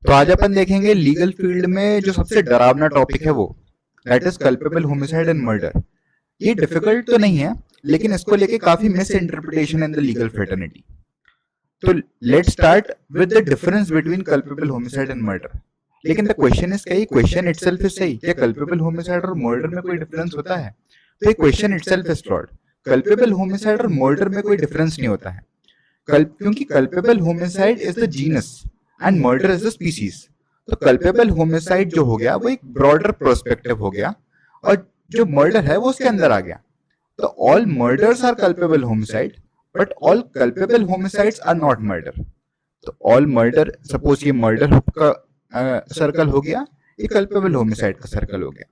तो आज अपन देखेंगे लीगल फील्ड में जो सबसे डरावना टॉपिक है वो, that is culpable homicide and murder. ये डिफिकल्ट तो नहीं है, लेकिन इसको लेके काफी misinterpretation in the legal fraternity. तो let's start with the difference between culpable homicide and murder. लेकिन द क्वेश्चन इज, क्या ये क्वेश्चन इटसेल्फ इज सही? क्या कल्पेबल होमिसाइड और मर्डर में कोई डिफरेंस होता है? तो ये question itself is flawed. Culpable homicide और मर्डर में कोई डिफरेंस नहीं होता है, क्योंकि culpable homicide is the genus and murder is the species. तो कल्पेबल होमिसाइड जो हो गया वो एक ब्रॉडर पर्सपेक्टिव हो गया, और जो मर्डर है वो उसके अंदर आ गया। तो all murders are culpable homicide, but all culpable homicides are not murder. तो ऑल मर्डर, सपोज ये मर्डर का सर्कल हो गया, ये कल्पेबल होमिसाइड का सर्कल हो गया।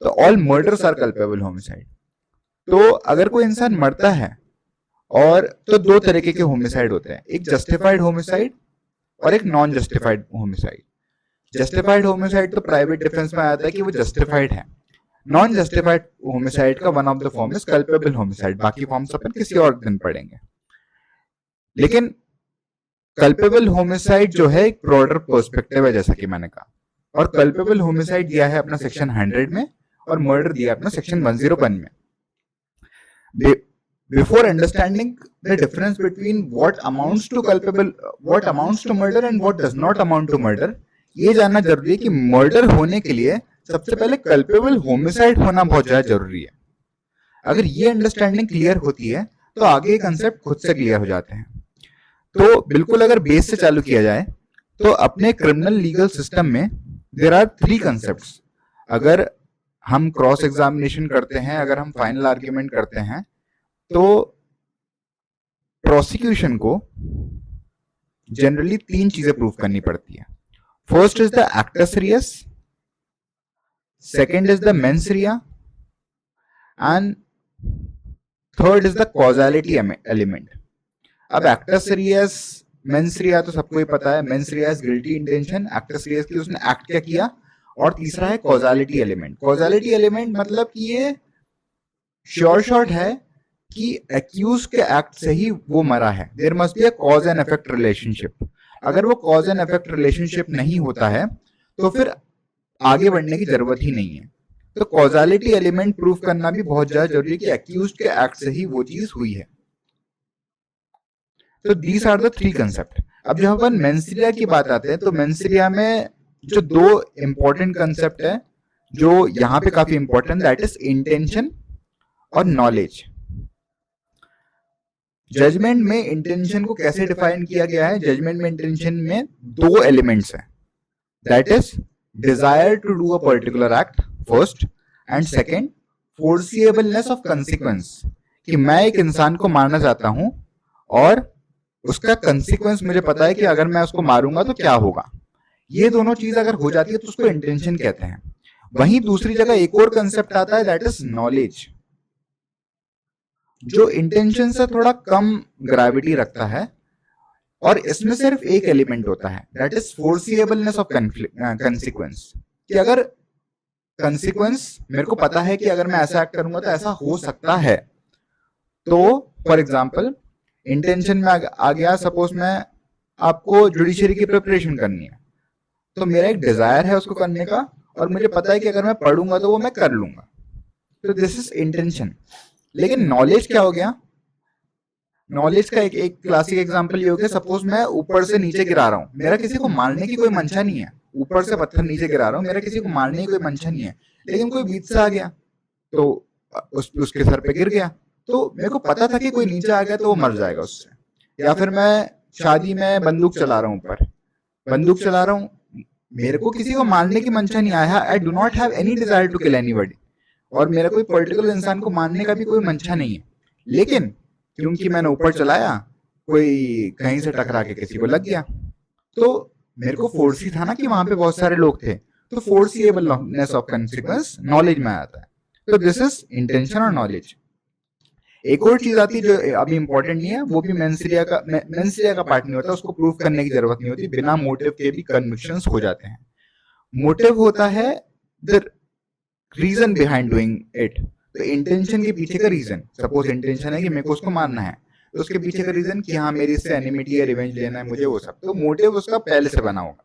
तो all murders are culpable homicide. तो अगर कोई इंसान मरता है, और तो दो तरीके के होमिसाइड होते हैं, एक जस्टिफाइड होमिसाइड और एक non justified homicide. Justified homicide तो प्राइवेट डिफेंस में आता है कि वो जस्टिफाइड है। नॉन जस्टिफाइड होमिसाइड का one of the form is culpable homicide. बाकी फॉर्म्स अपन किसी और दिन पढ़ेंगे। लेकिन कल्पेबल होमिसाइड जो है एक ब्रॉडर पर्सपेक्टिव है, जैसा कि मैंने कहा। और कल्पेबल होमिसाइड दिया है अपना सेक्शन 100 में, और मर्डर दिया अपना सेक्शन 101 में। Before understanding the difference between what amounts to murder and what does not amount to murder, ये जानना जरूरी है कि मर्डर होने के लिए सबसे पहले कल्पेबल होमिसाइड होना बहुत ज्यादा जरूरी है। अगर ये अंडरस्टैंडिंग क्लियर होती है तो आगे कंसेप्ट खुद से क्लियर हो जाते हैं। तो बिल्कुल अगर बेस से चालू किया जाए तो अपने क्रिमिनल लीगल सिस्टम में देयर आर 3 कंसेप्ट्स। अगर हम क्रॉस एग्जामिनेशन करते हैं, अगर हम फाइनल आर्ग्यूमेंट करते हैं, तो प्रोसिक्यूशन को जनरली 3 चीजें प्रूव करनी पड़ती है। First is the actus reus, second is the mens rea, and third is the causality element. अब एक्टस रियस, मेंस रिया तो सबको ही पता है। Mens rea is guilty intention, actus reus की उसने एक्ट क्या किया, और तीसरा है कॉजालिटी एलिमेंट। कॉजालिटी एलिमेंट मतलब कि ये श्योर शॉट है कि एक्यूज के एक्ट से ही वो मरा है। There must be a cause and effect relationship. अगर वो कॉज एंड इफेक्ट रिलेशनशिप नहीं होता है तो फिर आगे बढ़ने की जरूरत ही नहीं है। तो कॉजालिटी एलिमेंट प्रूफ करना भी बहुत ज्यादा जरूरी है कि एक्यूज के एक्ट से ही वो चीज हुई है। तो दीज आर द 3 कंसेप्ट। अब जब अपन मेंस रिया की बात आते हैं, तो मेंस रिया में जो 2 इंपॉर्टेंट कंसेप्ट है जो यहाँ पे काफी इंपॉर्टेंट, दैट इज इंटेंशन और नॉलेज। जजमेंट में इंटेंशन को कैसे डिफाइन किया गया है? जजमेंट में इंटेंशन में 2 एलिमेंट्स हैं, that is desire to do a particular act first, and second foreseeableness of consequence, कि मैं एक इंसान को मारना चाहता हूं और उसका कंसिक्वेंस मुझे पता है कि अगर मैं उसको मारूंगा तो क्या होगा। ये दोनों चीज अगर हो जाती है तो उसको इंटेंशन कहते हैं। वहीं दूसरी जगह एक और कंसेप्ट आता है, दैट इज नॉलेज, जो इंटेंशन से थोड़ा कम ग्रेविटी रखता है, और इसमें सिर्फ एक एलिमेंट होता है, दैट इज फोर्सिएबलनेस ऑफ कंसिक्वेंस। कि अगर कंसिक्वेंस मेरे को पता है कि अगर मैं ऐसा एक्ट करूंगा तो ऐसा हो सकता है। तो फॉर एग्जाम्पल इंटेंशन में आ गया, सपोज मैं आपको जुडिशरी की प्रिपरेशन करनी है, तो मेरा एक डिजायर है उसको करने का, और मुझे पता है कि अगर मैं पढ़ूंगा तो वो मैं कर लूंगा। तो दिस इज इंटेंशन। लेकिन नॉलेज क्या हो गया? नॉलेज का एक क्लासिक एग्जांपल ये हो गया, सपोज मैं ऊपर से नीचे गिरा रहा हूँ, मेरा किसी को मारने की कोई मंशा नहीं है। ऊपर से पत्थर नीचे गिरा रहा हूँ, मेरा किसी को मारने की कोई मंशा नहीं है, लेकिन कोई बीच से आ गया तो उसके सर पे गिर गया। तो मेरे को पता था कि कोई नीचे आ गया तो वो मर जाएगा उससे। या फिर मैं शादी में बंदूक चला रहा हूँ, ऊपर बंदूक चला रहा हूँ, मेरे को किसी को मारने की मंशा नहीं आया, I do not have any desire to kill anybody, और मेरा कोई पर्टिकुलर इंसान को मारने का भी कोई मंशा नहीं है। लेकिन क्योंकि मैंने ऊपर चलाया, कोई कहीं से टकरा के किसी को लग गया, तो मेरे को फोर्स ही था ना कि वहां पे बहुत सारे लोग थे। तो फोर्सिएबलनेस ऑफ कंसिक्वेंस नॉलेज में आता है। तो दिस इज इंटेंशन और नॉलेज। एक और चीज आती है जो अभी इंपॉर्टेंट नहीं है, वो भी मेंस रिया का पार्ट नहीं होता, उसको प्रूफ करने की जरूरत नहीं होती, बिना मोटिव के भी कन्विक्शंस हो जाते हैं। मोटिव होता है the reason behind doing it. तो इंटेंशन के पीछे का रीजन, सपोज इंटेंशन है कि मेरे को उसको मारना है, तो उसके पीछे का रीजन कि हाँ मेरी इससे एनिमिटी या रिवेंज लेना है मुझे, वो सब। तो मोटिव उसका पहले से बना होगा।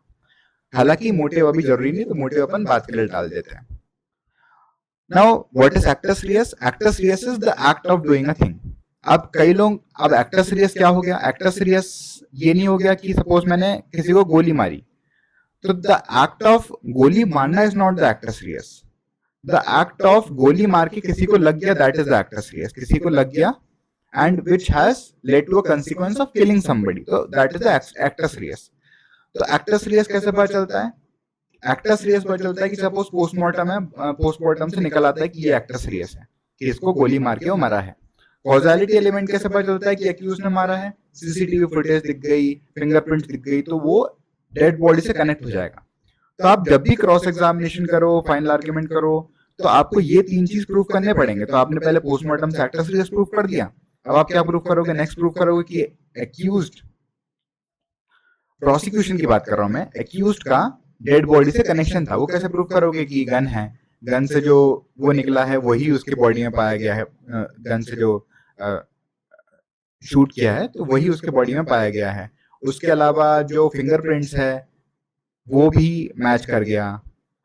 हालांकि मोटिव अभी जरूरी नहीं, तो मोटिव अपन बात के लिए डाल देते हैं. Now what is actus reus? Actus reus is the act of doing a thing. अब कई लोग, अब एक्टर्स रियस क्या हो गया? एक्टर्स रियस ये नहीं हो गया कि सपोज मैंने किसी को गोली मारी, तो द एक्ट ऑफ गोली मारना is not the actus reus. The act of गोली मार के किसी को लग गया, that is the actus reus. किसी को लग गया and which has led to a consequence of killing somebody, so that is the actus reus. तो actus reus कैसे पता चलता है? actus reus पता चलता है कि सपोज पोस्टमार्टम है, पोस्टमार्टम से निकल आता है कि ये actus reus है, कि इसको गोली मार के वो मरा है. कॉजालिटी एलिमेंट कैसे पता चलता है कि एक्यूज ने मारा है? सीसीटीवी फुटेज दिख गई, फिंगरप्रिंट दिख गई, तो वो डेड बॉडी से कनेक्ट हो जाएगा. तो आप जब भी क्रॉस एग्जामिनेशन करो, फाइनल आर्ग्यूमेंट करो, तो आपको ये तीन चीज प्रूव करने पड़ेंगे. तो आपने पहले पोस्टमार्टम से एक्टस रियस प्रूव कर दिया, अब आप क्या प्रूव करोगे? नेक्स्ट प्रूव करोगे कि एक्यूज्ड, प्रोसिक्यूशन की बात कर रहा हूं मैं, एक्यूज्ड का डेड बॉडी से कनेक्शन था. वो कैसे प्रूव करोगे कि गन है, गन से जो वो निकला है वही उसके बॉडी में पाया गया है, गन से जो शूट किया है तो वही उसके बॉडी में पाया गया है. उसके अलावा जो फिंगरप्रिंट्स है वो भी मैच कर गया.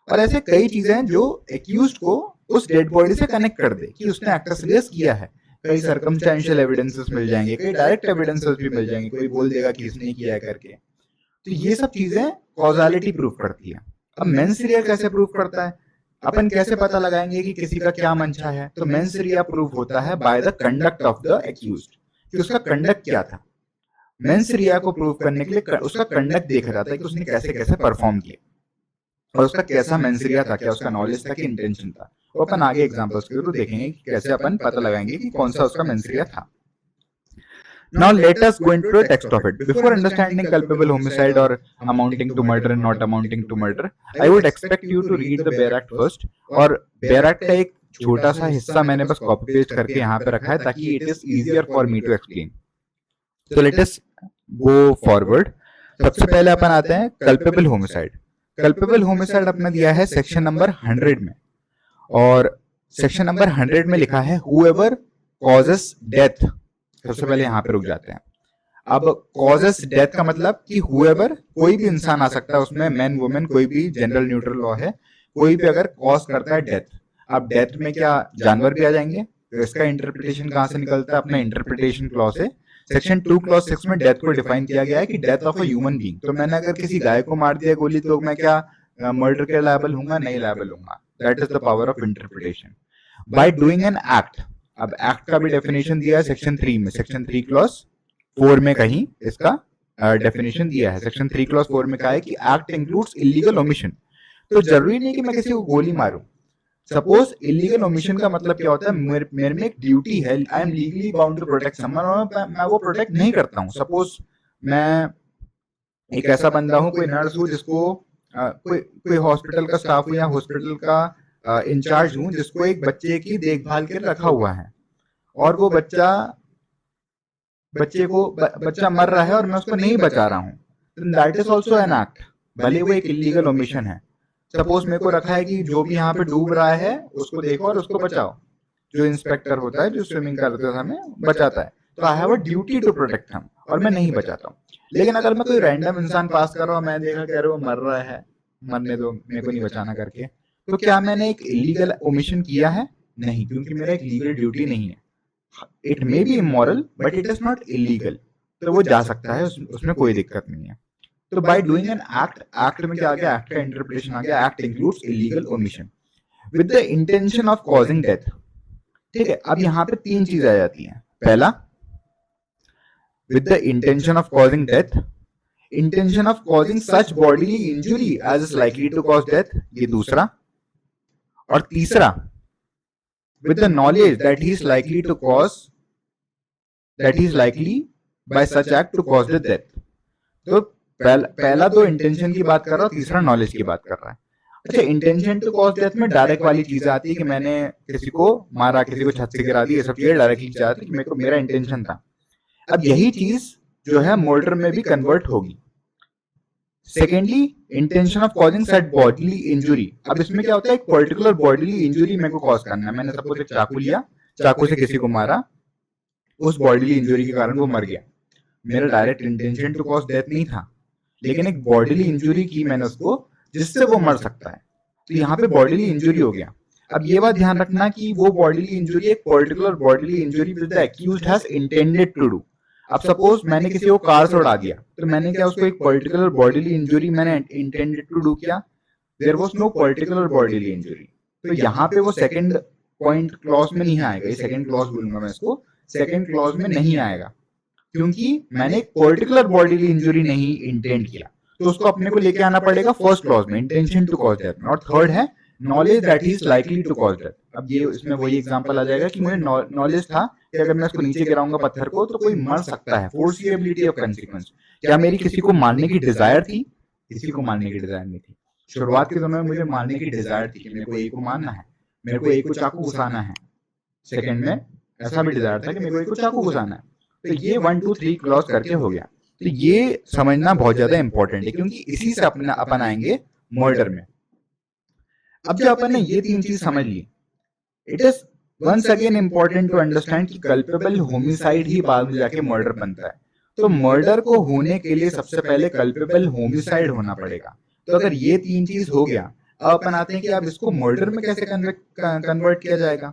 और ऐसे कई चीजें हैं जो एक्यूज्ड को उस डेड बॉडी से कनेक्ट कर दे कि उसने एक्टस रियस किया है. कई सर्कमस्टेंशियल एविडेंसेस मिल जाएंगे, कई डायरेक्ट एविडेंसेस भी मिल जाएंगे, कोई बोल देगा कि इसने किया है करके. तो ये सब चीजें कॉजालिटी प्रूफ करती है. अब मेंस रिया कैसे प्रूफ करता है? अपन कैसे पता लगाएंगे कि किसी का क्या मंशा है? तो मेंस रिया प्रूफ होता है by the conduct of the accused, कि उसका कंडक्ट क्या था. मेंस रिया को प्रूव करने के लिए उसका कंडक्ट देखा जाता है कि उसने कैसे कैसे परफॉर्म किया और उसका कैसा मेंसरिया था, क्या उसका नॉलेज था कि इंटेंशन था. वो अपन आगे एग्जांपल्स के थ्रू देखेंगे कि कैसे अपन पता लगाएंगे कि कौन सा उसका मेंसरिया था. Now let us go into the text of it. Before understanding culpable homicide or amounting to murder and not amounting to murder, I would expect you to read the Baer Act first. और Baer Act का एक छोटा सा हिस्सा मैंने बस copy paste करके यहाँ पे रखा है ताकि it is easier for me to explain. So let us go forward. सबसे पहले अपन आते हैं culpable homicide. कल्पेबल होमिसाइड अपने दिया है सेक्शन नंबर 100 में, और सेक्शन नंबर 100 में लिखा है हुएवर कॉजेस डेथ. सबसे पहले यहाँ पे रुक जाते हैं. अब कॉजेस डेथ का मतलब कि हुएवर, कोई भी इंसान आ सकता है उसमें, मैन वुमेन कोई भी, जनरल न्यूट्रल लॉ है, कोई भी अगर कॉज करता है डेथ. अब डेथ में क्या जानवर भी आ जाएंगे? तो इसका इंटरप्रिटेशन कहाँ से निकलता है? अपना इंटरप्रिटेशन क्लॉज से. सेक्शन 2 क्लॉज 6 में डेथ को डिफाइन किया गया है कि death of a human being. तो मैंने अगर किसी गाय को मार दिया गोली, तो मैं क्या मर्डर के लायबल हूंगा? नहीं लायबल हूंगा. That is the power of interpretation by doing an act. अब एक्ट का भी डेफिनेशन दिया है सेक्शन 3 में, सेक्शन 3 क्लॉज 4 में कहीं इसका डेफिनेशन दिया है. सेक्शन 3 क्लॉज 4 में कहा है कि एक्ट इंक्लूड्स इलीगल ओमिशन. तो जरूरी नहीं कि मैं किसी को गोली मारूं. सपोज इलीगल ओमिशन का मतलब क्या होता है? मेरे में एक ड्यूटी है, I am legally bound to protect someone, और मैं वो प्रोटेक्ट नहीं करता हूँ. सपोज मैं एक ऐसा बंदा हूँ, कोई नर्स हूँ जिसको कोई हॉस्पिटल का स्टाफ हूँ या हॉस्पिटल का इंचार्ज हूँ जिसको एक बच्चे की देखभाल के रखा हुआ है, और वो बच्चा मर रहा है और मैं उसको नहीं बचा रहा हूँ. That is also an act, भले वो एक इलीगल ओमिशन है. सपोज मेरे को रखा है कि जो भी यहाँ पे डूब रहा है उसको देखो और उसको बचाओ. जो इंस्पेक्टर होता है जो स्विमिंग करते समय बचाता है, तो I have a duty to protect him, और मैं नहीं बचाता हूँ. लेकिन अगर मैं कोई रैंडम इंसान पास कर रहा हूँ, मैं देखा कह रहा हूँ मर रहा है, मरने दो, मेरे को नहीं बचाना करके, तो क्या मैंने एक इलीगल ओमिशन किया है? नहीं, क्योंकि मेरा एक लीगल ड्यूटी नहीं है. It may be immoral but it is not illegal. तो वो जा सकता है, उसमें कोई दिक्कत नहीं है. तो bye doing an act, act में क्या आ गया? एक्ट का इंटरप्रिटेशन आ गया. Act includes illegal omission with the intention of causing death. ठीक है, अब यहाँ पे तीन चीज आ जाती हैं. पहला, with the intention of causing death, intention of causing such bodily injury as is likely to cause death, ये दूसरा. और तीसरा, with the knowledge that he is likely to cause, that he is likely by such act to cause the death. तो पहला तो intention की बात कर रहा है, तीसरा नॉलेज की बात कर रहा है. अच्छा, इंटेंशन टू कॉज डेथ में डायरेक्ट वाली चीज आती है कि मैंने किसी को मारा, किसी को छत से गिरा दी, ये सब चीजें डायरेक्टली चीज आती है कि मेरे को मेरा इंटेंशन था. अब यही चीज जो है मर्डर में भी कन्वर्ट होगी. Secondly, intention of causing such bodily injury. अब इसमें क्या होता है? एक पर्टिकुलर बॉडीली इंजुरी मेरे को कॉज करना है. मैंने सपोज एक चाकू लिया, चाकू से किसी को मारा, उस बॉडीली इंजुरी के कारण वो मर गया. मेरा direct intention to cause death नहीं था, लेकिन एक बॉडीली इंजुरी की मैंने उसको जिससे वो मर सकता है, तो यहाँ पे बॉडीली इंजुरी हो गया। अब ये बात ध्यान रखना कि वो बॉडीली इंजुरी एक particular bodily injury which the accused has intended to do. अब सपोज मैंने किसी को कार से उड़ा दिया, तो मैंने क्या उसको एक पर्टिकुलर बॉडीली इंजुरी मैंने इंटेंडेड टू डू किया, there was no particular bodily injury. तो यहाँ पे वो सेकंड पॉइंट क्लॉज में नहीं आएगा, ये सेकंड क्लॉज बोलूंगा मैं इसको, सेकंड क्लॉज में नहीं आएगा, क्योंकि मैंने एक पर्टिकुलर बॉडीली इंजुरी नहीं इंटेंड किया। तो उसको अपने को लेके आना पड़ेगा फर्स्ट क्लॉज में, इंटेंशन टू कॉज डेथ। और थर्ड है knowledge that he is likely to cause death. अब ये इसमें वही एग्जांपल आ जाएगा कि मुझे नॉलेज था कि अगर मैं इसको नीचे गिराऊंगा पत्थर को तो कोई मर सकता है, फोर्सिएबिलिटी ऑफ कंसीक्वेंस। क्या मेरी किसी को मारने की डिजायर थी? किसी को मारने की डिजायर नहीं थी। शुरुआत के दिनों में मुझे मारने की डिजायर थी कि मेरे को ए को मारना है, मेरे को ए को चाकू घुसाना है। सेकंड में ऐसा भी डिजायर था कि मेरे को ए को चाकू घुसाना है। तो ये 1 2 3 क्लॉज करके हो गया। तो ये समझना बहुत ज्यादा इंपॉर्टेंट है, क्योंकि इसी से अपन आएंगे मर्डर में। अब जब अपन ने ये तीन चीज समझ ली, it is once again important to understand कि कल्पेबल होमिसाइड ही बाद में जाके मर्डर बनता है। तो मर्डर को होने के लिए सबसे पहले कल्पेबल होमिसाइड होना पड़ेगा। तो अगर ये तीन चीज हो गया, अब अपन आते हैं कि अब इसको मर्डर में कैसे कन्वर्ट किया जाएगा।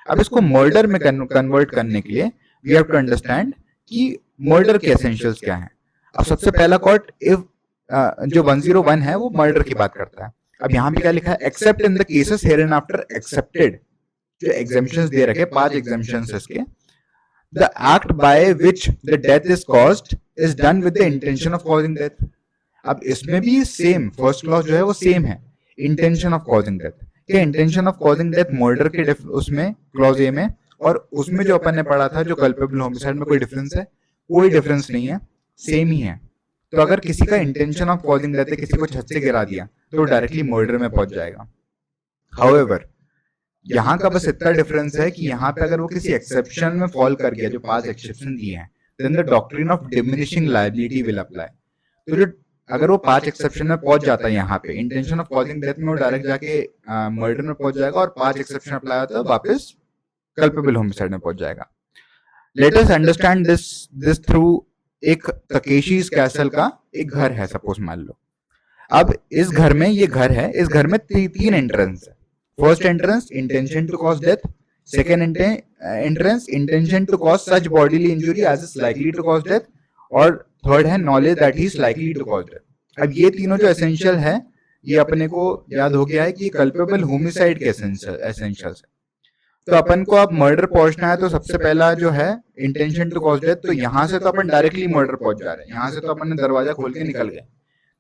अब इसको मर्डर में कन्वर्ट करने के लिए वी हैव टू अंडरस्टैंड कि मर्डर के एसेंशियल्स क्या हैं। अब सबसे पहला कॉट इफ जो 101 है वो मर्डर की बात करता है। अब यहाँ पे क्या लिखा है, except in the cases hereinafter excepted, जो एग्जेम्पशंस दे रखे 5 एग्जेम्पशंस इसके, the act by which the death is caused is done with the intention of causing death. अब इसमें भी सेम फर्स्ट क्लॉज जो है वो सेम है, इंटेंशन ऑफ कॉजिंग डेथ। क्या intention of causing death murder के उसमें क्लॉज ए में और उसमें जो अपन ने पढ़ा था जो कल्पेबल होमिसाइड में कोई डिफरेंस है? कोई डिफरेंस नहीं है, सेम ही है। तो अगर किसी का इंटेंशन ऑफ कॉजिंग डेथ है, किसी को छत से गिरा दिया, तो डायरेक्टली मर्डर में पहुंच जाएगा। हाउएवर यहाँ का बस इतना डिफरेंस है कि यहाँ पे अगर वो किसी एक्सेप्शन में फॉल कर गया, जो 5 एक्सेप्शन दिए हैं, then the doctrine of diminishing liability will apply. तो जो अगर वो 5 एक्सेप्शन में पहुंच जाता है यहाँ पे इंटेंशन ऑफ कॉजिंग डेथ में, वो डायरेक्ट जाके मर्डर में पहुंच जाएगा, और 5 एक्सेप्शन अप्लाई होता है वापस कल्पेबल होमिसाइड में पहुंच जाएगा। Let us understand this through एक तकेशीज कैसल का एक घर है, सपोज मान लो। अब इस घर में, ये घर है, इस घर में 3 एंट्रेंस है। First entrance intention to cause death, second entrance intention to cause such bodily injury as is likely to cause death, और थर्ड है knowledge that he is likely to cause death. अब ये तीनों जो एसेंशियल है, ये अपने को याद हो गया है कि कल्पेबल होमिसाइड के एसेंशियल्स है। तो अपन को अब मर्डर पहुंचना है, तो सबसे पहला जो है इंटेंशन टू कॉज डेथ, तो यहाँ से तो अपन डायरेक्टली मर्डर पहुंच जा रहे हैं, यहाँ से तो अपन ने दरवाजा खोल के निकल गए,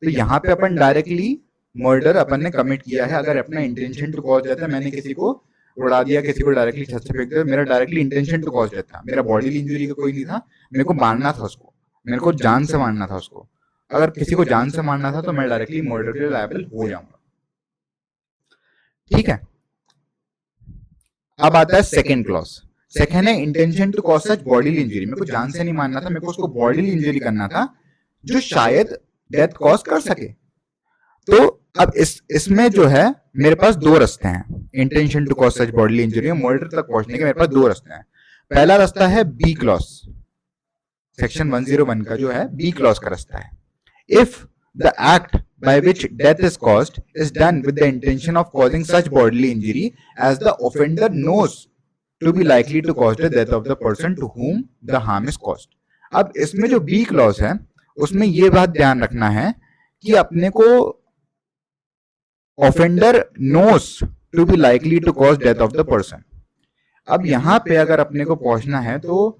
तो यहाँ पे अपन डायरेक्टली मर्डर अपन ने कमिट किया है। अगर अपना इंटेंशन टू कॉज डेथ है, मैंने किसी को उड़ा दिया, किसी को डायरेक्टली छत से फेंक दिया, मेरा directly intention to cause death था, मेरा बॉडीली इंजरी का कोई नहीं था, मेरे को मारना था उसको, मेरे को जान से मारना था उसको। अगर किसी को जान से मारना था तो मैं डायरेक्टली मर्डर के लिए लायबल हो जाऊंगा। ठीक है, अब आता है सेकेंड क्लॉज। सेकेंड है intention to cause such bodily injury. मेरे को जान से नहीं मारना था, मेरे को उसको बॉडीली इंजरी करना था जो शायद डेथ कॉज कर सके। तो अब इसमें जो है मेरे पास 2 रास्ते हैं intention to cause such bodily injury murder तक पहुंचने के। मेरे पास 2 रास्ते हैं। पहला रास्ता है बी क्लॉज, सेक्शन 101 का जो है बी क्लॉज का रास्ता है। If the act by which death is caused is done with the intention of causing such bodily injury as the offender knows to be likely to cause the death of the person to whom the harm is caused। अब इसमें जो B clause है उसमें ये बात ध्यान रखना है कि अपने को offender knows to be likely to cause death of the person. अब यहां पे अगर अपने को पहुंचना है तो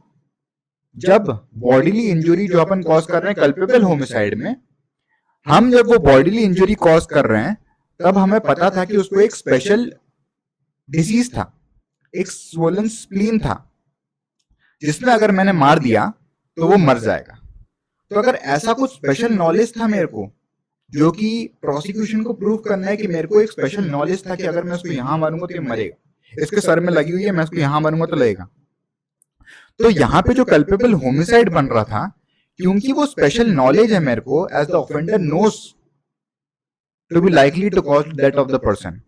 जब बॉडीली इंजुरी जो अपन कॉज कर रहे हैं कल्पेबल होमिसाइड में, हम जब वो बॉडीली इंजरी कॉज कर रहे हैं तब हमें पता था कि उसको एक स्पेशल डिजीज था, एक स्वोलन स्प्लीन था, जिसमें अगर मैंने मार दिया तो वो मर जाएगा। तो अगर ऐसा कुछ स्पेशल नॉलेज था मेरे को, जो कि प्रोसिक्यूशन को प्रूव करना है कि मेरे को एक स्पेशल नॉलेज था कि अगर मैं उसको यहां मारूंगा तो ये मरेगा, इसके सर में लगी हुई है, मैं उसको यहां मारूंगा तो लगेगा। तो यहाँ पे जो कल्पेबल होमिसाइड बन रहा था, क्योंकि वो स्पेशल नॉलेज है मेरे को, as the offender knows to be likely to cause death of the person,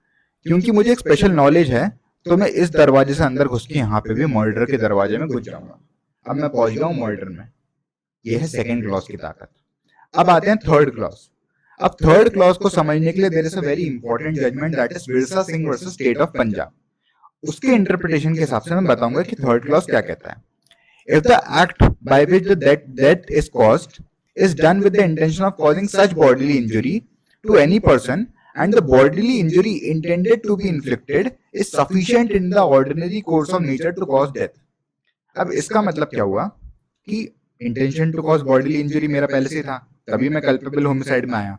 क्योंकि मुझे एक स्पेशल नॉलेज है, तो मैं इस दरवाजे से अंदर घुस के यहाँ पे भी मर्डर के दरवाजे में घुस जाऊंगा। अब मैं पहुंच गया हूं मर्डर में। ये है सेकेंड क्लॉज की ताकत। अब आते हैं थर्ड क्लॉज। अब थर्ड क्लॉज को समझने के लिए there is a very important judgment, that is Virsa Singh versus state of Punjab. उसके इंटरप्रिटेशन के हिसाब से मैं बताऊंगा कि थर्ड क्लॉज क्या कहता है। If the act by which the death is caused is done with the intention of causing such bodily injury to any person and the bodily injury intended to be inflicted is sufficient in the ordinary course of nature to cause death। अब इसका मतलब क्या हुआ कि intention to cause bodily injury मेरा पहले से था, तभी मैं कल्पेबल होमिसाइड में आया।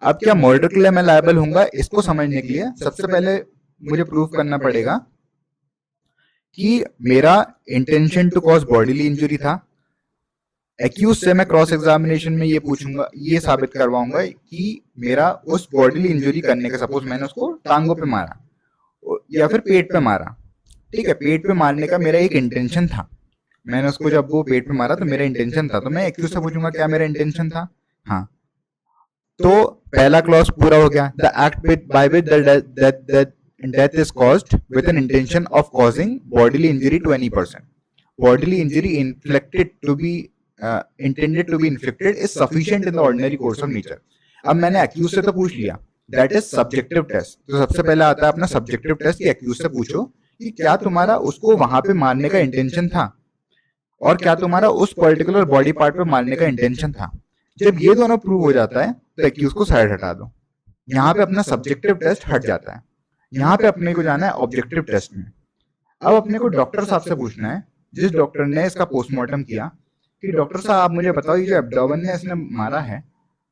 अब क्या मर्डर के लिए मैं लायबल हूंगा? इसको समझने के लिए सबसे पहले मुझे प्रूव करना पड़ेगा कि मेरा intention to cause bodily injury था। एक्यूज से मैं क्रॉस एग्जामिनेशन में ये पूछूंगा, ये साबित करवाऊंगा कि मेरा उस बॉडीली इंजरी करने का, सपोज मैंने उसको टांगों पे मारा या फिर पेट पे मारा, ठीक है, पेट पे मारने का मेरा एक इंटेंशन था। मैंने उसको जब वो पेट पे मारा तो मेरा इंटेंशन था, तो मैं एक्यूज से पूछूंगा क्या मेरा इंटेंशन था। हाँ, तो पहला क्लॉज पूरा हो गया। The act by which death is caused with an intention of causing bodily injury to any person. Bodily injury inflicted to be intended to be inflicted is sufficient in the ordinary course of nature. अब मैंने accused से तो पूछ लिया, that is subjective test. तो सबसे पहले आता है अपना सब्जेक्टिव टेस्ट कि एक्यूज से पूछो कि क्या तुम्हारा उसको वहां पे मारने का इंटेंशन था और क्या तुम्हारा उस पर्टिकुलर बॉडी पार्ट पे मारने का इंटेंशन था। जब ये दोनों प्रूव हो जाता है तो एक्यूज को साइड हटा दो। यहाँ पे अपना सब्जेक्टिव टेस्ट हट जाता है। यहाँ पे अपने को जाना है ऑब्जेक्टिव टेस्ट में। अब अपने को डॉक्टर साहब से पूछना है, जिस डॉक्टर ने इसका पोस्टमार्टम किया, कि डॉक्टर साहब आप मुझे बताओ ये जो एब्डोमेन में इसने मारा है,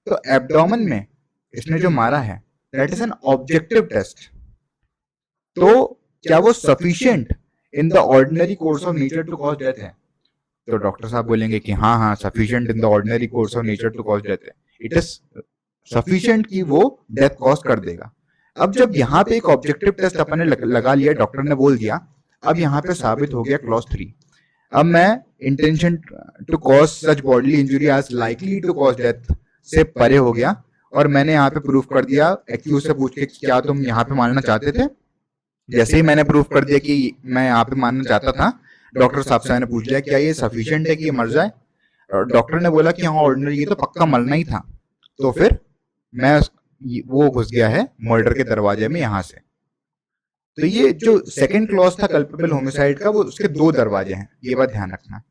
तो एब्डोमेन में इसने जो मारा है that is an objective test, तो क्या वो sufficient in the ordinary course of nature to cause death है? तो डॉक्टर साहब बोलेंगे कि हाँ हाँ sufficient in the ordinary course of nature to cause death है, इट इज सफिशिएंट कि वो डेथ कॉज कर देगा। अब जब यहाँ पे एक ऑब्जेक्टिव टेस्ट अपन ने लगा लिया, डॉक्टर ने बोल दिया, अब यहाँ पे साबित हो गया क्लॉज 3। अब मैं intention to cause such bodily injury as likely to cause death से परे हो गया और मैंने यहाँ पे प्रूफ कर दिया एक्यूज से पूछ के क्या तुम यहाँ पे मारना चाहते थे। जैसे ही मैंने प्रूफ कर दिया कि मैं यहाँ पे मारना चाहता था, डॉक्टर साहब से मैंने पूछ लिया क्या ये सफिशिएंट है कि ये मर जाए, और डॉक्टर ने बोला कि हाँ ऑर्डिनरी ये तो पक्का मरना ही था। तो फिर मैं वो घुस गया है मर्डर के दरवाजे में यहाँ से। तो ये जो सेकंड क्लॉज था कल्पेबल होमिसाइड का, वो उसके 2 दरवाजे हैं, ये बात ध्यान रखना।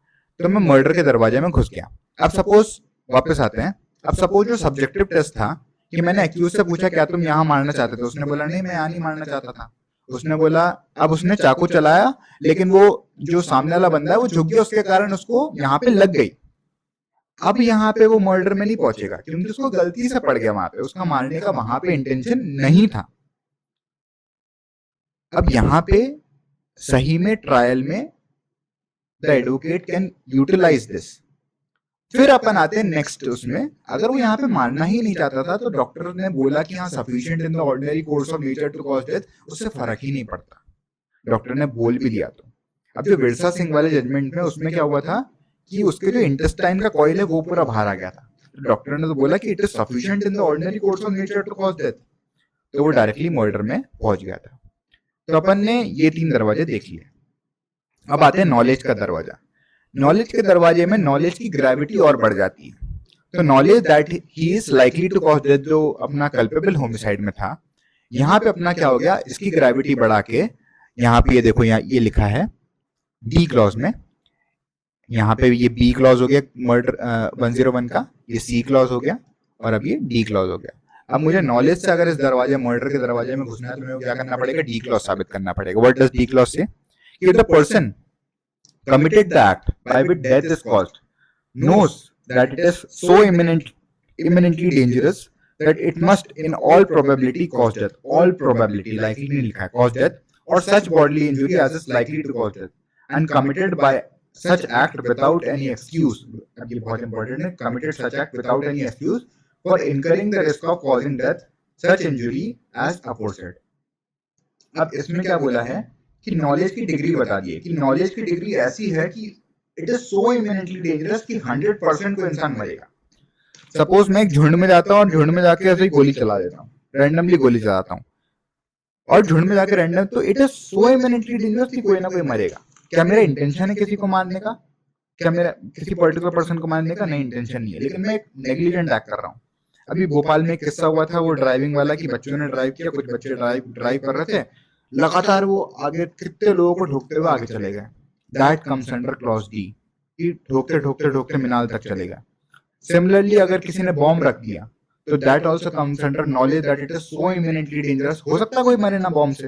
तो मैं मर्डर के दरवाजे में घुस गया। अब सपोज वापस आते हैं, अब सपोज जो सब्जेक्टिव टेस्ट था कि मैंने एक्यूज से पूछा क्या तुम यहाँ मारना चाहते थे, उसने बोला नहीं मैं यहाँ नहीं मारना चाहता था। उसने बोला, अब उसने चाकू चलाया लेकिन वो जो सामने वाला बंदा है वो झुक गया, उसके कारण उसको यहाँ पे लग गई। अब यहाँ पे वो मर्डर में नहीं पहुंचेगा क्योंकि उसको गलती से पड़ गया वहां पे, उसका मारने का वहां पे इंटेंशन नहीं था। अब यहाँ पे सही में ट्रायल में the advocate can utilise this. फिर अपन आते हैं नेक्स्ट उसमें, अगर वो यहाँ पे मारना ही नहीं चाहता था तो डॉक्टर ने बोला कि हाँ sufficient in the ordinary course of nature to cause death, उससे फर्क ही नहीं पड़ता, डॉक्टर ने बोल भी दिया। तो अब जो विरसा सिंह वाले जजमेंट में उसमें क्या हुआ था कि उसके जो इंटेस्टाइन का कॉइल है वो पूरा बाहर आ गया था। तो डॉक्टर ने तो बोला कि it is sufficient in the ordinary course of nature to cause death, तो वो डायरेक्टली मर्डर में पहुंच गया था। तो अपन ने ये 3 दरवाजे देख लिए। अब आते हैं नॉलेज का दरवाजा। नॉलेज के दरवाजे में नॉलेज की ग्रेविटी और बढ़ जाती है। तो knowledge that he is likely to cause death जो अपना कल्पेबल होमिसाइड में था, यहाँ पे अपना क्या हो गया, इसकी ग्रेविटी बढ़ा के यहाँ पे ये देखो, यहाँ ये लिखा है डी क्लॉज में, यहाँ पे ये बी क्लॉज हो गया मर्डर 101 का, ये सी क्लॉज हो गया और अब ये डी क्लॉज हो गया। अब मुझे नॉलेज से अगर इस दरवाजे मर्डर के दरवाजे में घुसना है तो मेरे को क्या करना पड़ेगा, डी क्लॉज साबित करना पड़ेगा। व्हाट डज डी क्लॉज से? कि the person committed the act by which death is caused knows that it is so imminently dangerous that it must in all probability cause death, all probability likely नहीं लिखा है, cause death or such bodily injury as is likely to cause death and committed by such act without any excuse, अब ये बहुत important है, committed such act without any excuse for incurring the risk of causing death such injury as aforesaid। अब इसमें क्या बोला है कि नॉलेज की डिग्री बता दी है कि नॉलेज की डिग्री ऐसी है कि it is so eminently dangerous कि 100% को इंसान मरेगा। सपोज मैं एक झुंड में जाता हूँ और झुंड में जाके ऐसे ही गोली चला देता हूँ, रैंडमली गोली चलाता हूँ और झुंड में जाके रैंडम, तो it is so eminently dangerous कि कोई ना कोई मरेगा। क्या मेरा इंटेंशन है किसी को मारने का? क्या मेरा किसी पर्टिकुलर पर्सन को मारने का नहीं इंटेंशन नहीं है, लेकिन मैं एक नेग्लिजेंट एक्ट कर रहा हूँ। अभी भोपाल में एक किस्सा हुआ था, वो ड्राइविंग वाला, कि बच्चों ने ड्राइव किया, कुछ बच्चे ड्राइव ड्राइव कर रहे थे, लगातार वो आगे कितने लोगों को ठोकते हुए आगे चले गए। That comes under clause D, कि ठोकते ठोकते ठोकते मीनाल तक चले गए। सिमिलरली अगर किसी ने बॉम्ब रख दिया, तो that also comes under knowledge that it is so eminently dangerous. हो सकता है कोई मरे ना बॉम्ब से,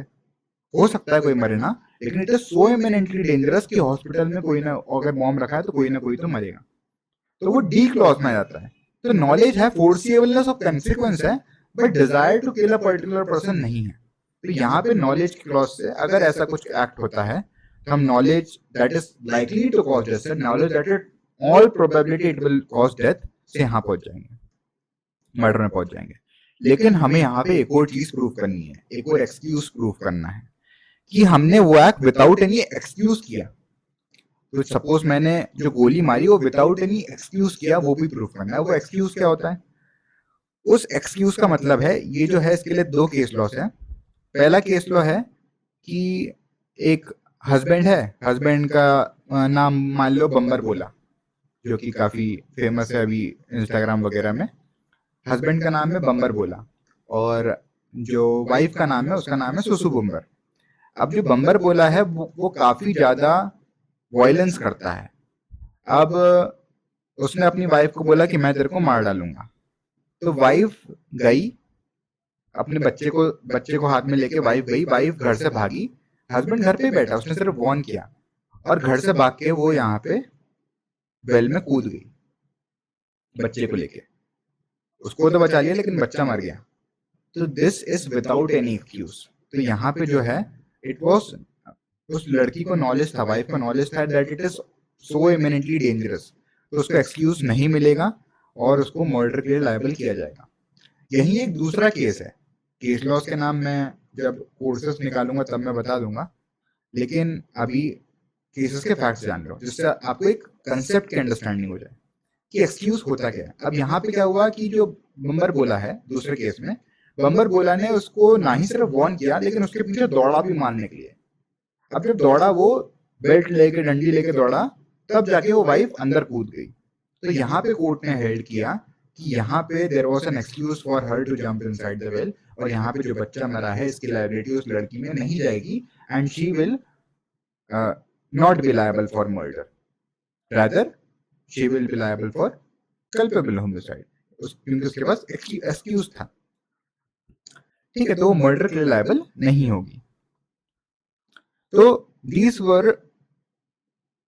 हो सकता है कोई मरे ना, लेकिन it is so eminently dangerous कि हॉस्पिटल में कोई ना, अगर बॉम्ब रखा है तो कोई ना कोई तो मरेगा, तो वो डी क्लॉज में आ जाता है। तो नॉलेज है, फोर्सिएबलनेस ऑफ कंसिक्वेंस है, but desire to kill a particular person नहीं है। तो यहाँ पे नॉलेज क्लॉज से अगर ऐसा कुछ एक्ट होता है, तो हम knowledge that is likely to cause death, knowledge that it all probability it will cause death, से यहाँ पहुंच जाएंगे, मर्डर में पहुंच जाएंगे। लेकिन हमें यहाँ पे एक और चीज प्रूव करनी है, एक और एक्सक्यूज प्रूव करना है, कि हमने वो एक्ट विदाउट एनी एक्सक्यूज किया। तो सपोज मैंने जो गोली मारी वो विदाउट एनी एक्सक्यूज किया, वो भी प्रूफ करना है। वो एक्सक्यूज क्या होता है? उस एक्सक्यूज का मतलब है, ये जो है इसके लिए दो केस लॉस है। पहला केस लॉ है कि एक हस्बैंड है, हस्बैंड का नाम मान लो बम्बर बोला, जो कि काफी फेमस है अभी इंस्टाग्राम वगैरह में। हस्बैंड का नाम है बम्बर बोला, और जो वाइफ का नाम है उसका नाम है सुसु बम्बर। अब जो बम्बर बोला है वो काफी ज्यादा वायलेंस करता है। अब उसने अपनी वाइफ को बोला कि मैं तेरे को मार डालूंगा। तो वाइफ गई, अपने बच्चे को हाथ में लेके वाइफ गई, वाइफ घर से भागी, हस्बैंड घर पे बैठा, उसने सिर्फ वॉर्न किया, और घर से भाग के वो यहाँ पे वेल में कूद गई बच्चे को लेके। उसको तो बचा लिया लेकिन बच्चा मर गया। तो this is without any excuse. तो यहाँ पे जो है, इट वॉज, उस लड़की को नॉलेज था, वाइफ को नॉलेज था that it is so eminently dangerous, तो उसको एक्सक्यूज नहीं मिलेगा और उसको मर्डर के लिए लायबल किया जाएगा। यही एक दूसरा केस है, केस लॉस के नाम मैं जब कोर्सेस निकालूंगा तब मैं बता दूंगा, लेकिन अभी केसेस के फैक्ट्स जान लो, जिससे आपको एक कंसेप्ट की अंडरस्टैंडिंग हो जाए कि एक्सक्यूज होता क्या है। अब यहाँ पे क्या हुआ कि जो बम्बर बोला है दूसरे केस में, बम्बर बोला ने उसको ना ही सिर्फ वॉर्न किया, लेकिन उसके पीछे दौड़ा भी मारने के लिए। अब जब दौड़ा, वो बेल्ट लेके, डंडी लेके दौड़ा, तब जाके वो वाइफ अंदर कूद गई। तो यहाँ पे कोर्ट ने हेल्ड किया कि यहाँ पे there was an excuse for her to jump inside the well, और यहाँ पे जो बच्चा मरा है इसकी लायबिलिटी उस लड़की में नहीं जाएगी, and she will not be liable for murder, rather she will be liable for culpable homicide, क्योंकि उसके पास एक्सक्यूज था। ठीक है, तो वो मर्डर के लिए लायबल नहीं होगी। तो these were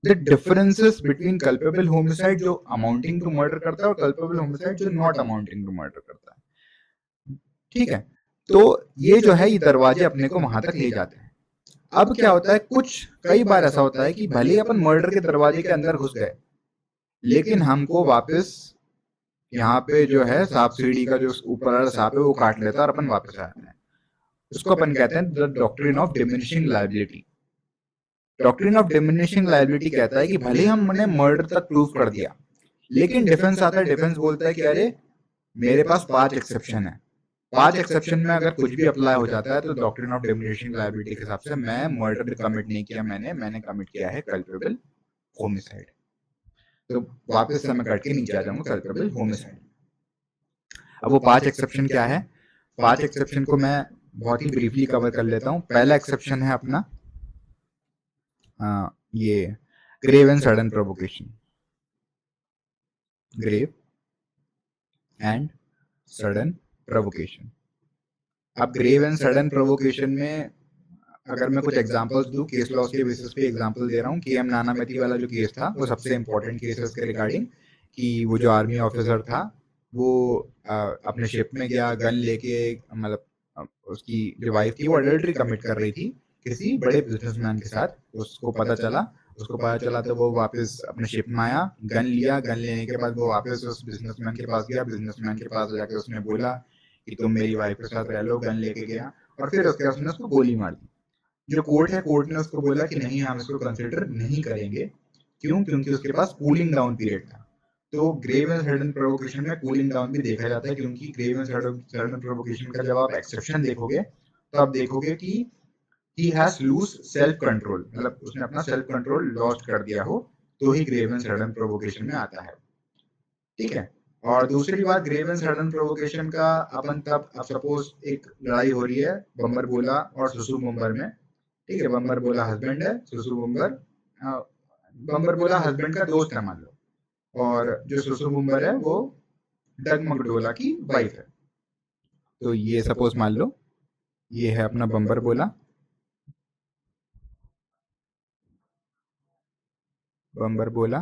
the differences between culpable homicide जो अमाउंटिंग टू मर्डर करता है और कल्पेबल होमिसाइड जो नॉट अमाउंटिंग टू मर्डर करता है। ठीक है, तो ये जो है, ये दरवाजे अपने को वहां तक ले जाते हैं। अब क्या होता है, कई बार ऐसा होता है कि भले ही अपन मर्डर के दरवाजे के अंदर घुस गए, लेकिन हमको वापस यहाँ पे जो है सांप सीढ़ी का जो ऊपर वाला सांप है वो काट लेता है और अपन वापस आ जाते हैं। उसको अपन कहते हैं the doctrine of diminishing liability. Doctrine of diminishing liability कहता है कि भले ही हमने मर्डर तक प्रूव कर दिया, लेकिन डिफेंस आता है, डिफेंस बोलता है कि अरे मेरे पास 5 एक्सेप्शन है, 5 एक्सेप्शन में अगर कुछ भी अप्लाई हो जाता है तो डॉक्ट्रिन ऑफ डिमिनिशिंग लायबिलिटी के हिसाब से मैं मर्डर कमिट नहीं किया, मैंने कमिट किया है कल्पेबल होमिसाइड। तो वापस से मैं कट के नीचे आ जाऊंगा, कल्पेबल होमिसाइड। अब वो 5 एक्सेप्शन क्या है? 5 एक्सेप्शन को मैं बहुत ही ब्रीफली कवर कर लेता हूँ। पहला एक्सेप्शन है अपना ये grave and sudden provocation, grave and sudden provocation. अब ग्रेव एंड सडन प्रोवोकेशन में अगर मैं कुछ एग्जांपल्स दूं, केस लॉस के बेसिस पे एग्जांपल दे रहा हूँ। केएम नानामती वाला जो केस था वो सबसे इंपॉर्टेंट केस है उसके रिगार्डिंग, कि वो जो आर्मी ऑफिसर था वो अपने शिप में गया गन लेके, मतलब उसकी जो वाइफ थी वो अडल्ट्री कमिट कर रही थी किसी बड़े बिजनेसमैन के साथ। उसको पता चला तो वो वापस अपने शिप में आया, गन लिया, गन लेने के बाद वो वापस उस बिजनेसमैन के पास गया, बिजनेसमैन के पास जाके उसने बोला कि तुम मेरी वाइफ के साथ रह लो, गन लेके गया, और फिर उसके बाद उसने उसको गोली मार दी। जो कोर्ट है, कोर्ट ने उसको बोला कि नहीं, हम इसको कंसिडर नहीं करेंगे। क्यों? क्योंकि उसके पास कूलिंग डाउन पीरियड था। तो ग्रेव एंड सडन प्रोवोकेशन में कूलिंग डाउन भी देखा जाता है, क्योंकि ग्रेव एंड सडन प्रोवोकेशन का जब आप एक्सेप्शन देखोगे तो आप देखोगे कि he has lose self control, मतलब उसने अपना सेल्फ कंट्रोल लॉस्ट कर दिया हो तो ही ग्रेव एंड सडन प्रोवोकेशन में आता है, ठीक है। और दूसरी बात, ग्रेव एंड सडन प्रोवोकेशन का अपन तब, अब सपोज एक लड़ाई हो रही है बम्बर बोला और सुसु बुम्बर में, ठीक है। बम्बर बोला हस्बैंड है, सुसु बुम्बर, बम्बर बोला हस्बैंड का दोस्त है मान लो, और जो सुसु बुम्बर है वो डग मकडोला की वाइफ है। तो ये सपोज मान लो ये है अपना बम्बर बोला, बम्बर बोला,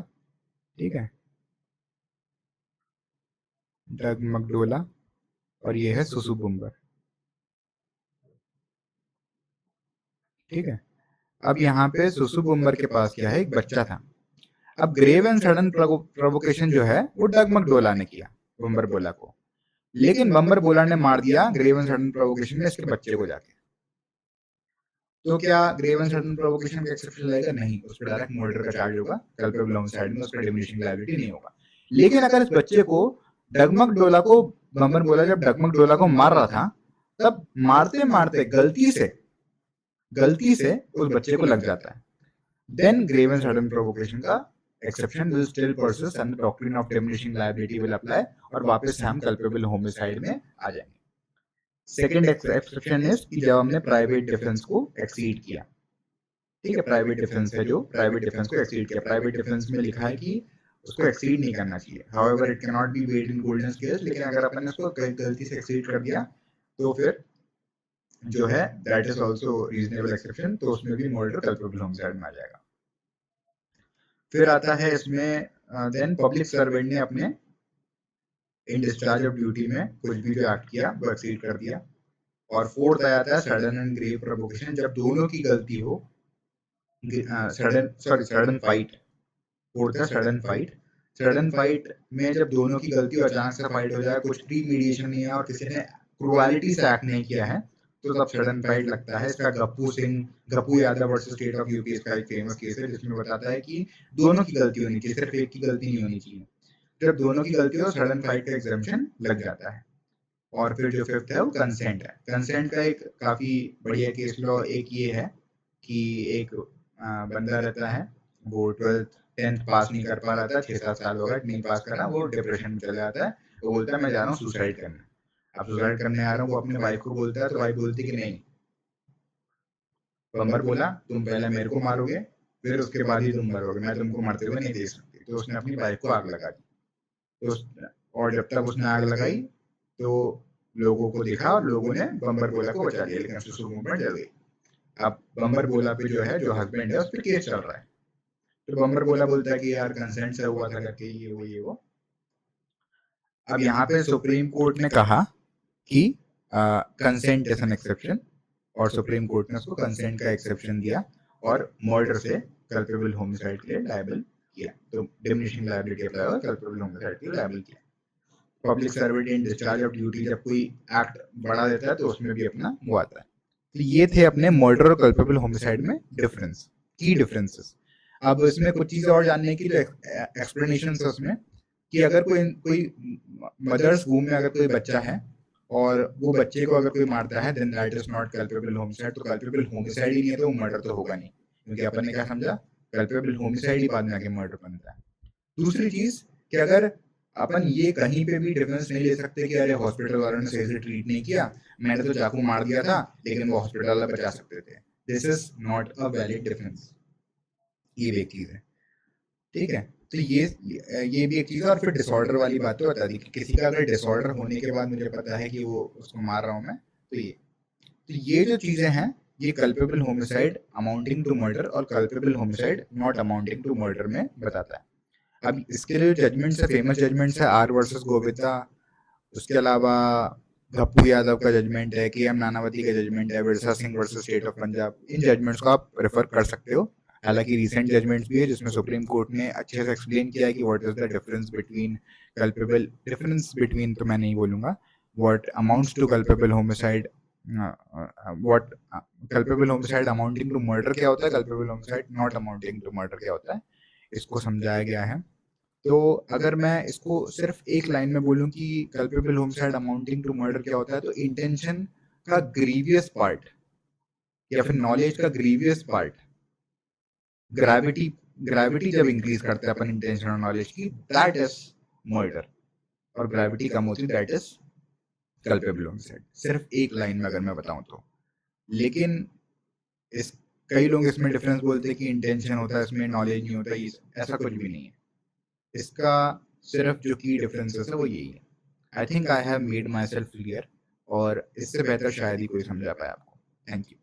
ठीक है, डग मकडोला, और ये है सुसु बुम्बर, ठीक है। अब यहाँ पे सुसु बुम्बर के पास क्या है, एक बच्चा था। अब ग्रेव एंड सडन प्रोवोकेशन जो है वो डग मकडोला ने किया बम्बर बोला को, लेकिन बम्बर बोला ने मार दिया ग्रेव एंड सडन प्रोवोकेशन में इसके बच्चे को जाके। तो क्या ग्रेव एंड सडन प्रोवोकेशन का एक्सेप्शन लगेगा? नहीं, उस पर डायरेक्ट मर्डर का चार्ज होगा, कल्पेबल होमिसाइड में उस पर डिमिनिशिंग लायबिलिटी नहीं होगा। लेकिन अगर इस बच्चे को डगमग डोला को, बम्बर बोला जब डगमग डोला को मार रहा था, तब मारते मारते गलती से उस बच्चे को लग जाता है, then grave and sudden provocation का exception will still persist and the doctrine of diminishing liability will apply, और वापस से हम कल्पेबल होमिसाइड में आ जाएंगे। सेकंड एक्सेप्शन इज कि जब हमने प्राइवेट डिफेंस को एक्सीड किया, ठीक है। प्राइवेट डिफेंस है जो प्राइवेट डिफेंस को एक्सीड किया, प्राइवेट डिफेंस में लिखा है कि उसको एक्सीड नहीं करना चाहिए, however it can not be weighed in golden scales, लेकिन अगर अपन ने उसको गलती से एक्सीड कर दिया तो फिर जो है that is also reasonable exception, तो उसमें भी मर्डर कल्पेबल होमिसाइड में आ जाएगा। फिर आता है इसमें देन पब्लिक सर्वेंट ने अपने इन डिस्चार्ज ऑफ ड्यूटी में कुछ भी जो एक्ट किया वो एक्सीड कर दिया। और फोर्थ आ जाता है सडन एंड ग्रेव प्रोवोकेशन, जब दोनों की गलती हो, सडन फाइट, फोर्थ है सडन फाइट। सडन फाइट में जब दोनों की गलती हो, अचानक से फाइट हो जाए, कुछ प्री मीडिएशन नहीं है और किसी ने क्रुएलिटी से एक्ट नहीं किया है, तो तब सडन फाइट लगता है। इसका Gappu Yadav versus state of UP इसका एक फेमस केस है, जिसमें बताता है कि दोनों की गलती होनी चाहिए, सिर्फ एक की गलती नहीं होनी चाहिए। जब दोनों की गलती हो सडन फाइट का एग्जम्पशन लग जाता है। और फिर जो फिफ्थ है वो कंसेंट है। कंसेंट का एक काफी बढ़िया केस लॉ एक ये है कि एक बंदा रहता है, वो 12th 10th पास नहीं कर पा रहा था, 6-7 साल हो गए नहीं पास करा, वो डिप्रेशन में चला जाता है। वो बोलता है मैं जा रहा हूँ सुसाइड करने। अब सुसाइड करने आ रहा हूँ, वो अपने वाइफ को बोलता है, तो वाइफ बोलती कि नहीं, बम्बर बोला तुम पहले मेरे को मारोगे फिर उसके बाद ही तुम मरोगे, मैं तुमको मरते हुए नहीं देख सकती। तो उसने अपनी वाइफ को आग लगा दी। और जब तक उसने आग लगाई तो लोगों को दिखा और लोगों ने बम्बर बोला को बचा लिया, लेकिन सुसु मूवमेंट जल गई। अब बम्बर बोला पे जो है, जो हस्बैंड है, उस पर केस चल रहा है। तो बम्बर बोला बोलता है कि यार कंसेंट से हुआ था करके ये वो। अब यहाँ पे सुप्रीम कोर्ट ने कहा कि कंसेंट इज एन एक्सेप्शन, और सुप्रीम कोर्ट ने उसको कंसेंट का एक्सेप्शन दिया और मर्डर से कल्पेबल होमिसाइड के लिए लायबल किया। तो डिमिनिशिंग लायबिलिटी अप्लाई हुआ, कल्पेबल होमिसाइड के लिए लायबल किया। Public servant in discharge of duty, जब कोई एक्ट बढ़ा देता है तो उसमें भी अपना वो आता है। तो ये थे अपने मर्डर और कल्पेबल होमिसाइड में डिफरेंस, की डिफरेंसेस। अब इसमें कुछ चीजें और जानने की जो एक्सप्लेनेशन है उसमें, कि अगर कोई मदर्स वूम में अगर कोई बच्चा है और वो बच्चे को अगर कोई मारता है, then that is not culpable homicide. तो कल्पेबल होमिसाइड ही नहीं है तो मर्डर तो होगा नहीं, क्योंकि अपन ने क्या समझा, कल्पेबल होमिसाइड ही बाद में आके मर्डर बनता है। दूसरी चीज कि अगर अपन ये कहीं पे भी डिफरेंस नहीं ले सकते कि अरे हॉस्पिटल वालों ने सही से ट्रीट नहीं किया, मैंने तो चाकू मार दिया था, लेकिन वो हॉस्पिटल वाला बचा सकते थे। This is not a valid difference. ये भी एक चीज है, ठीक है। तो ये भी एक चीज है। और फिर डिसऑर्डर वाली बात तो बता दी कि किसी का अगर डिसऑर्डर होने के बाद मुझे पता है कि वो उसको मार रहा हूं मैं, तो ये जो चीजें हैं, ये culpable homicide amounting to murder और culpable homicide not amounting to murder में बताता है। अब इसके लिए जजमेंट्स है, फेमस जजमेंट्स है आर वर्सेस गोविंदा, उसके अलावा गप्पू यादव का जजमेंट है, के एम नानावती का जजमेंट है, Virsa Singh versus state of Punjab. इन जजमेंट्स को आप रेफर कर सकते हो। हालांकि रिसेंट जजमेंट्स भी है जिसमें सुप्रीम कोर्ट ने अच्छे से एक्सप्लेन किया है कि what is the difference between culpable, difference between तो मैं नहीं बोलूंगा, what amounts to culpable homicide, what culpable homicide amounting to murder क्या होता है, culpable homicide not amounting to murder क्या होता है, इसको समझाया गया है। तो अगर मैं इसको सिर्फ एक लाइन में बोलूं कि culpable homicide amounting to murder क्या होता है, तो इंटेंशन का ग्रीवियस पार्ट या फिर नॉलेज का ग्रीवियस पार्ट ग्रेविटी ग्रेविटी जब इंक्रीज करते हैं अपन इंटेंशन और नॉलेज की, दैट इज मर्डर, और ग्रेविटी कम होती दैट इज कल्पेबल होमिसाइड। सिर्फ एक लाइन में अगर मैं बताऊं तो। लेकिन इस कई लोग इसमें डिफरेंस बोलते हैं कि इंटेंशन होता है इसमें, नॉलेज नहीं होता, ऐसा कुछ भी नहीं है। इसका सिर्फ जो की डिफरेंसेस है वो यही है। I think I have made my self clear, और इससे बेहतर शायद ही कोई समझा पाए आपको। Thank you.